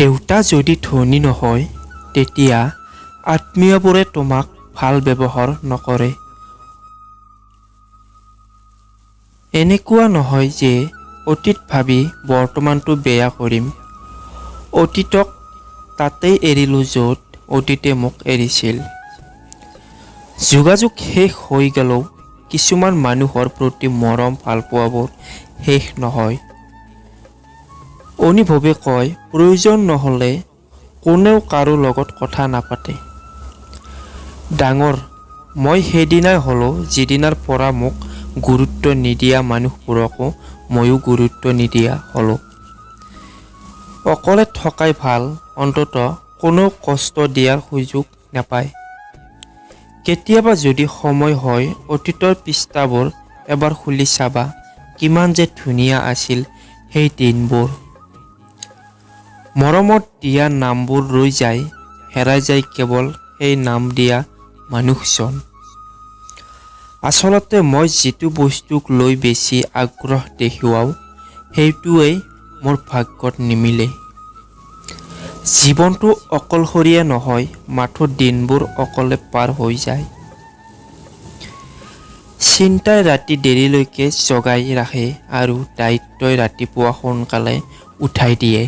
দেউতা যদি ধনী নহয় তেতিয়া আত্মীয়বোৰে তোমাক ভাল ব্যৱহাৰ নকৰে। এনেকুৱা নহয় যে অতীত ভাবি বৰ্তমানটো বেয়া কৰিম। অতীতক তাতেই এৰিলোঁ য'ত অতীতে মোক এৰিছিল। যোগাযোগ শেষ হৈ গ'লেও কিছুমান মানুহৰ প্ৰতি মৰম ভালপোৱাবোৰ শেষ নহয়। অনুভৱে কয় প্ৰয়োজন নহ'লে কোনেও কাৰো লগত কথা নাপাতে। ডাঙৰ মই সেইদিনাই হ'লোঁ যিদিনাৰ পৰা মোক গুৰুত্ব নিদিয়া মানুহবোৰকো ময়ো গুৰুত্ব নিদিয়া হ'লোঁ। অকলে থকাই ভাল, অন্ততঃ কোনেও কষ্ট দিয়াৰ সুযোগ নাপায়। কেতিয়াবা যদি সময় হয় অতীতৰ পৃষ্ঠাবোৰ এবাৰ খুলি চাবা, কিমান যে ধুনীয়া আছিল সেই দিনবোৰ। মৰমত দিয়া নামবোৰ ৰৈ যায়, হেৰাই যায় কেৱল সেই নাম দিয়া মানুহজন। আচলতে মই যিটো বস্তুক লৈ বেছি আগ্ৰহ দেখুৱাও সেইটোৱেই মোৰ ভাগ্যত নিমিলে। জীৱনটো অকলশৰীয়া নহয়, মাথো দিনবোৰ অকলে পাৰ হৈ যায়। চিন্তাই ৰাতি দেৰিলৈকে জগাই ৰাখে আৰু দায়িত্বই ৰাতিপুৱা সোনকালে উঠাই দিয়ে।